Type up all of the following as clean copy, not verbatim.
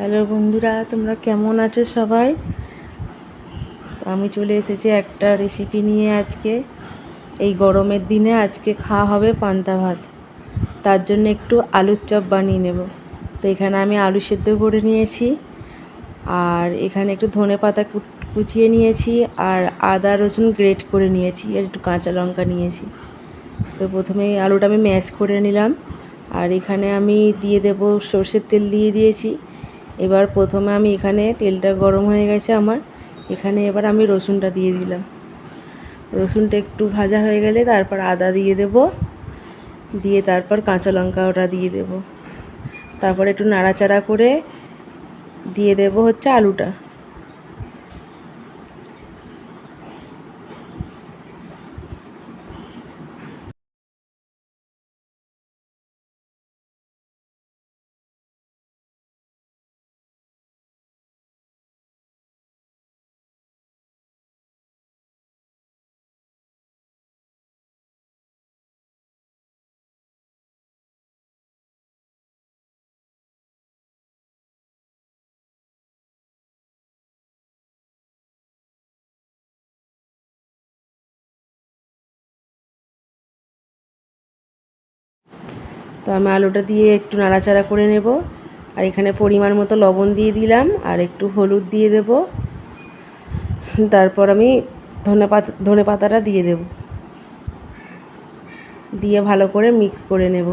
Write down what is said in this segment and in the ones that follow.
Hello বন্ধুরা, তোমরা কেমন আছো সবাই? তো আমি চলে এসেছি একটা রেসিপি নিয়ে। আজকে এই গরমের দিনে আজকে খাওয়া হবে পান্তা ভাত। তার জন্য একটু আলুর চপ বানিয়ে নেব। তো এখানে আমি আলু সেদ্ধ করে নিয়েছি, আর এখানে একটু ধনেপাতা কুচিয়ে নিয়েছি, আর আদা রসুন গ্রেট করে নিয়েছি, আর একটু কাঁচা লঙ্কা নিয়েছি। তো প্রথমে আলুটা আমি ম্যাশ করে নিলাম, আর এখানে আমি দিয়ে দেব সর্ষের তেল দিয়ে দিয়েছি। এবার প্রথমে আমি এখানে তেলটা গরম হয়ে গেছে আমার, এখানে এবার আমি রসুনটা দিয়ে দিলাম। রসুনটা একটু ভাজা হয়ে গেলে তারপর আদা দিয়ে দেব, দিয়ে তারপর কাঁচা লঙ্কা ওটা দিয়ে দেব। তারপর একটু নাড়াচাড়া করে দিয়ে দেব হচ্ছে আলুটা। তো আমি আলুটা দিয়ে একটু নাড়াচাড়া করে নেব, আর এখানে পরিমাণ মতো লবণ দিয়ে দিলাম, আর একটু হলুদ দিয়ে দেব। তারপর আমি ধনে পাতাটা দিয়ে দেব, দিয়ে ভালো করে মিক্স করে নেব।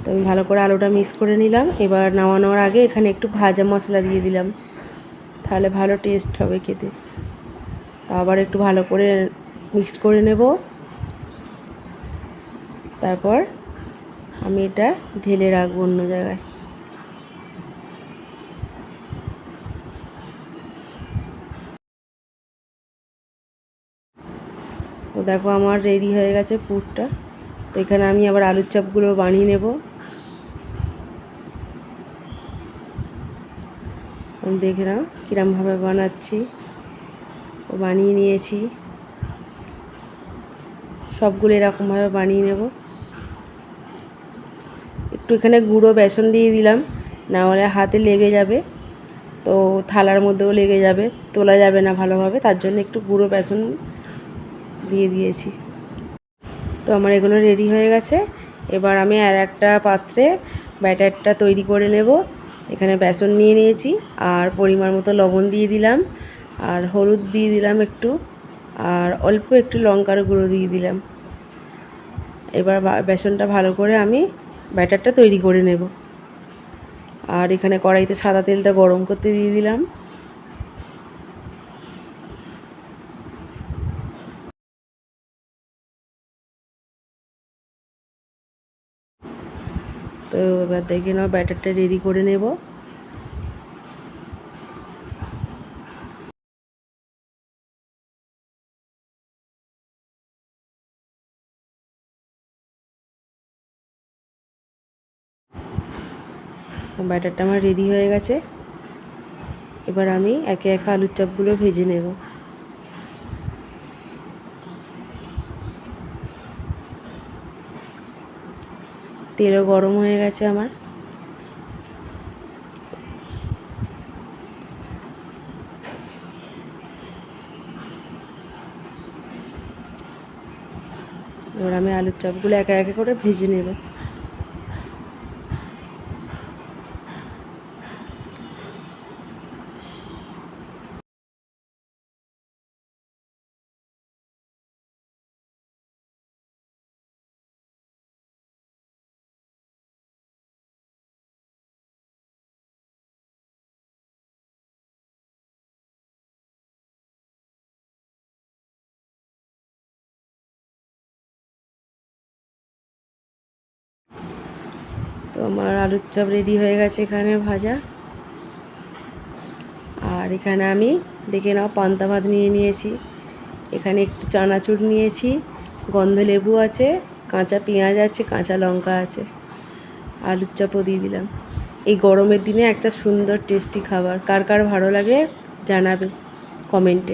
তো আমি ভালো করে আলুটা মিক্স করে নিলাম। এবার নামানোর আগে এখানে একটু ভাজা মশলা দিয়ে দিলাম, তাহলে ভালো টেস্ট হবে খেতে। তো আবার একটু ভালো করে মিক্সড করে নেব। তারপর আমি এটা ঢেলে রাখবো অন্য জায়গায়। তো দেখো আমার রেডি হয়ে গেছে পুরটা। তো এখানে আমি আবার আলুর চপগুলো বানিয়ে নেব। আমি দেখে নাও কীরমভাবে বানাচ্ছি। তো বানিয়ে নিয়েছি, সবগুলো এরকমভাবে বানিয়ে নেব। একটু এখানে গুঁড়ো বেসন দিয়ে দিলাম, না হলে হাতে লেগে যাবে, তো থালার মধ্যেও লেগে যাবে, তোলা যাবে না ভালোভাবে, তার জন্য একটু গুঁড়ো বেসন দিয়ে দিয়েছি। তো আমার এগুলো রেডি হয়ে গেছে। এবার আমি আর একটা পাত্রে ব্যাটারটা তৈরি করে নেব। এখানে বেসন নিয়ে নিয়েছি, আর পরিমাণ মতো লবণ দিয়ে দিলাম, আর হলুদ দিয়ে দিলাম একটু, আর অল্প একটু লঙ্কার গুঁড়ো দিয়ে দিলাম। এবার বেসনটা ভালো করে আমি ব্যাটারটা তৈরি করে নেব। আর এখানে কড়াইতে সাদা তেলটা গরম করতে দিয়ে দিলাম। তো এবার দেখে নাও ব্যাটারটা রেডি করে নেব। ব্যাটারটা আমার রেডি হয়ে গেছে। এবার আমি একে একে আলুর চপগুলো ভেজে নেব। তেলও গরম হয়ে গেছে আমার। এবার আমি আলুর চপগুলো একে একে করে ভেজে নেব। তো আমার আলুর চপ রেডি হয়ে গেছে এখানে ভাজা। আর এখানে আমি দেখে নাও পান্তা ভাত নিয়ে নিয়েছি। এখানে একটু চানাচুর নিয়েছি, গন্ধ লেবু আছে, কাঁচা পেঁয়াজ আছে, কাঁচা লঙ্কা আছে, আলুর চপও দিয়ে দিলাম। এই গরমের দিনে একটা সুন্দর টেস্টি খাবার। কার কার ভালো লাগে জানাবে কমেন্টে।